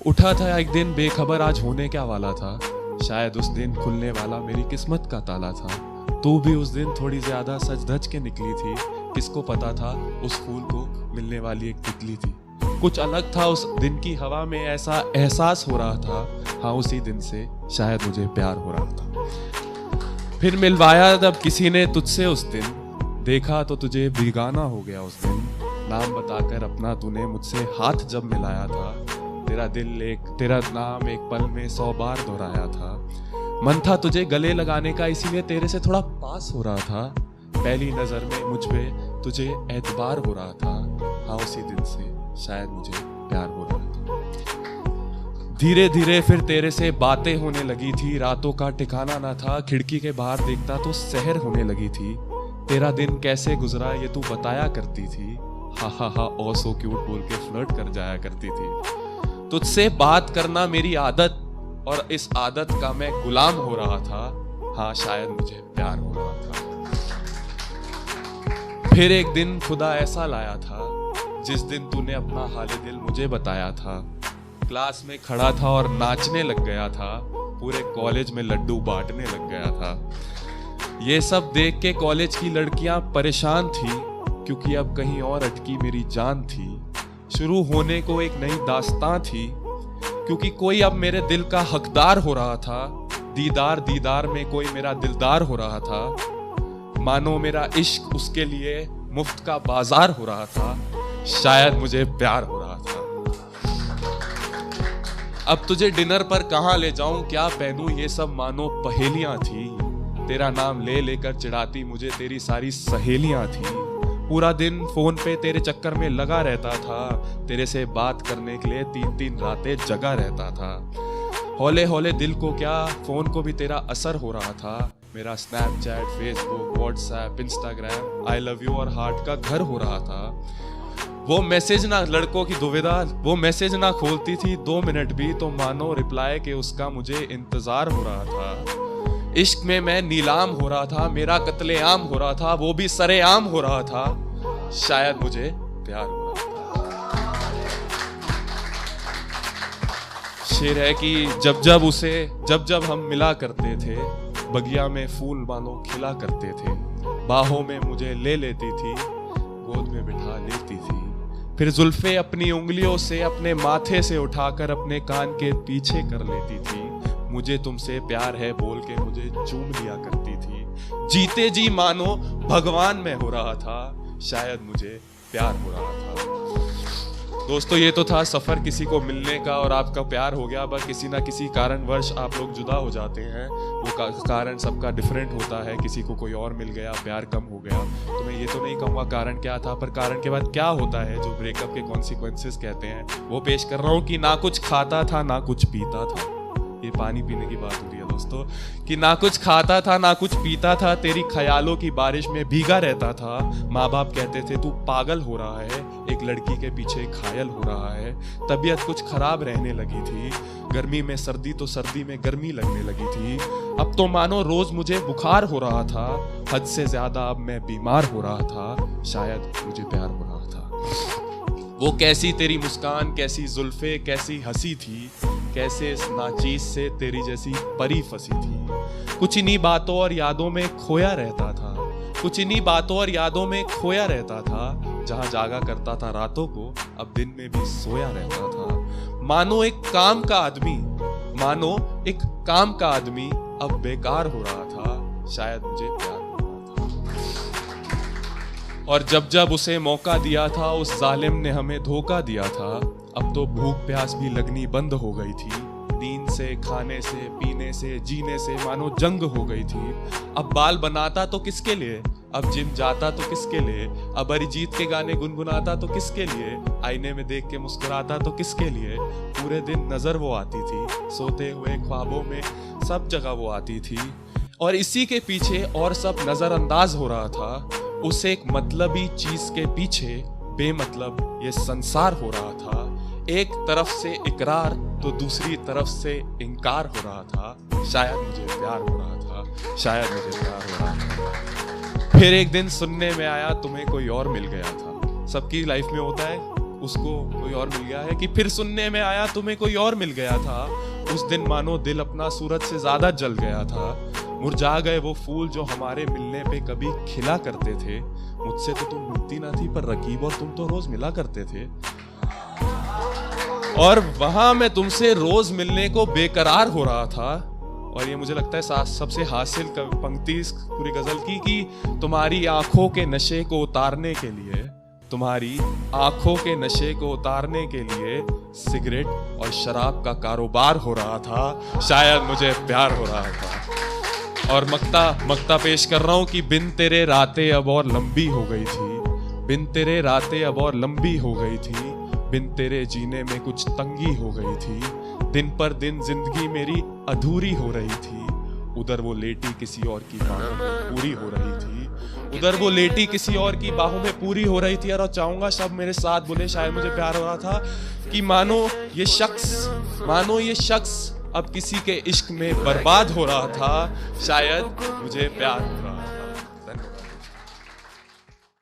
उठा था एक दिन बेखबर आज होने क्या वाला था, शायद उस दिन खुलने वाला मेरी किस्मत का ताला था। तू भी उस दिन थोड़ी ज्यादा सज धज के निकली थी, किसको पता था उस फूल को मिलने वाली एक तितली थी। कुछ अलग था उस दिन की हवा में, ऐसा एहसास हो रहा था, हाँ उसी दिन से शायद मुझे प्यार हो रहा था। फिर मिलवाया जब किसी ने तुझसे उस दिन, देखा तो तुझे बेगाना हो गया उस दिन। नाम बताकर अपना तूने मुझसे हाथ जब मिलाया था, तेरा नाम एक पल में 100 बार दोहराया था। मन था तुझे गले लगाने का, इसीलिए तेरे से थोड़ा पास हो रहा था। पहली नजर में मुझ पे तुझे एतबार हो रहा था, हाँ उसी दिन से शायद मुझे प्यार हो रहा था। धीरे धीरे फिर तेरे से बातें होने लगी थी, रातों का ठिकाना ना था, खिड़की के बाहर देखता तो सहर होने लगी थी। तेरा दिन कैसे गुजरा ये तू बताया करती थी, हा ओ सो क्यूट बोल के फ्लर्ट कर जाया करती थी। तुझसे बात करना मेरी आदत, और इस आदत का मैं गुलाम हो रहा था, हाँ शायद मुझे प्यार हो रहा था। फिर एक दिन खुदा ऐसा लाया था, जिस दिन तूने अपना हाले दिल मुझे बताया था। क्लास में खड़ा था और नाचने लग गया था, पूरे कॉलेज में लड्डू बांटने लग गया था। ये सब देख के कॉलेज की लड़कियां परेशान थी, क्योंकि अब कहीं और अटकी मेरी जान थी। शुरू होने को एक नई दास्तां थी, क्योंकि कोई अब मेरे दिल का हकदार हो रहा था। दीदार दीदार में कोई मेरा दिलदार हो रहा था, मानो मेरा इश्क उसके लिए मुफ्त का बाजार हो रहा था, शायद मुझे प्यार हो रहा था। अब तुझे डिनर पर कहाँ ले जाऊं, क्या पहनूं, ये सब मानो पहेलियां थी। तेरा नाम ले लेकर चिढ़ाती मुझे तेरी सारी सहेलियां थी। पूरा दिन फोन पे तेरे चक्कर में लगा रहता था, तेरे से बात करने के लिए 3-3 रातें जगा रहता था। हौले हौले दिल को क्या फोन को भी तेरा असर हो रहा था। मेरा Snapchat, Facebook, WhatsApp, Instagram, I love you और हार्ट का घर हो रहा था। वो मैसेज ना, लड़कों की दुविधा, वो मैसेज ना खोलती थी 2 मिनट भी, तो मानो रिप्लाई के उसका मुझे इंतजार हो रहा था। इश्क में मैं नीलाम हो रहा था, मेरा कत्लेआम हो रहा था, वो भी सरेआम हो रहा था, शायद मुझे प्यार हो रहा था। शेर है कि जब जब हम मिला करते थे, बगिया में फूल मानो खिला करते थे। बाहों में मुझे ले लेती थी, गोद में बिठा लेती थी, फिर जुल्फे अपनी उंगलियों से अपने माथे से उठाकर अपने कान के पीछे कर लेती थी। मुझे तुमसे प्यार है बोल के मुझे चूम लिया करती थी। जीते जी मानो भगवान में हो रहा था, शायद मुझे प्यार हो रहा था। दोस्तों, ये तो था सफर किसी को मिलने का, और आपका प्यार हो गया, बस किसी ना किसी कारणवश आप लोग जुदा हो जाते हैं। वो कारण सबका डिफरेंट होता है, किसी को कोई और मिल गया, प्यार कम हो गया। तो मैं ये तो नहीं कहूँगा कारण क्या था, पर कारण के बाद क्या होता है, जो ब्रेकअप के कॉन्सिक्वेंसेस कहते हैं, वो पेश कर रहा हूँ। कि ना कुछ खाता था ना कुछ पीता था, ये पानी पीने की बात हो रही है दोस्तों, कि ना कुछ खाता था ना कुछ पीता था, तेरी ख्यालों की बारिश में भीगा रहता था। माँ बाप कहते थे तू पागल हो रहा है, एक लड़की के पीछे घायल हो रहा है। तबीयत कुछ खराब रहने लगी थी, गर्मी में सर्दी तो सर्दी में गर्मी लगने लगी थी। अब तो मानो रोज मुझे बुखार हो रहा था, हद से ज्यादा अब मैं बीमार हो रहा था, शायद मुझे प्यार हो रहा था। वो कैसी तेरी मुस्कान, कैसी जुल्फे, कैसी हंसी थी, कैसे इस नाचीज से तेरी जैसी परी फंसी थी। कुछ इन्हीं बातों और यादों में खोया रहता था, कुछ इन्हीं बातों और यादों में खोया रहता था। जहां जागा करता था रातों को, अब दिन में भी सोया रहता था। मानो एक काम का आदमी अब बेकार हो रहा था, शायद मुझे प्यार हो रहा था। और जब उसे मौका दिया था, उस जालिम ने हमें धोखा दिया था। अब तो भूख प्यास भी लगनी बंद हो गई थी, नींद से, खाने से, पीने से, जीने से मानो जंग हो गई थी। अब बाल बनाता तो किसके लिए, अब जिम जाता तो किसके लिए, अब अरिजीत के गाने गुनगुनाता तो किसके लिए, आईने में देख के मुस्कुराता तो किसके लिए। पूरे दिन नजर वो आती थी, सोते हुए ख्वाबों में सब जगह वो आती थी, और इसी के पीछे और सब नजरअंदाज हो रहा था। उस एक मतलबी चीज के पीछे बेमतलब ये संसार हो रहा था। एक तरफ से इकरार तो दूसरी तरफ से इनकार हो रहा था, शायद मुझे प्यार हो रहा था, शायद मुझे प्यार हो रहा था। फिर एक दिन सुनने में आया तुम्हें कोई और मिल गया था। सबकी लाइफ में होता है, उसको कोई और मिल गया है, कि फिर सुनने में आया तुम्हें कोई और मिल गया था। उस दिन मानो दिल अपना सूरज से ज्यादा जल गया था। मुरझा गए वो फूल जो हमारे मिलने पे कभी खिला करते थे। मुझसे तो तुम मिलती ना थी पर रकीब और तुम तो रोज मिला करते थे। और वहां मैं तुमसे रोज मिलने को बेकरार हो रहा था। और ये मुझे लगता है सबसे हासिल पंक्ति इस पूरी गजल की, कि तुम्हारी आंखों के नशे को उतारने के लिए, तुम्हारी आंखों के नशे को उतारने के लिए सिगरेट और शराब का कारोबार हो रहा था। शायद मुझे प्यार हो रहा था। और मक्ता पेश कर रहा हूं कि बिन तेरे रातें अब और लंबी हो गई थी, बिन तेरे रातें अब और लंबी हो गई थी, बिन तेरे जीने में कुछ तंगी हो गई थी। दिन पर दिन जिंदगी मेरी अधूरी हो रही थी। उधर वो लेटी किसी और की बाहों में पूरी हो रही थी, उधर वो लेटी किसी और की बाहों में पूरी हो रही थी। और चाहूंगा सब मेरे साथ बोले, शायद मुझे प्यार हो रहा था। कि मानो ये शख्स अब किसी के इश्क में बर्बाद हो रहा था। शायद मुझे प्यार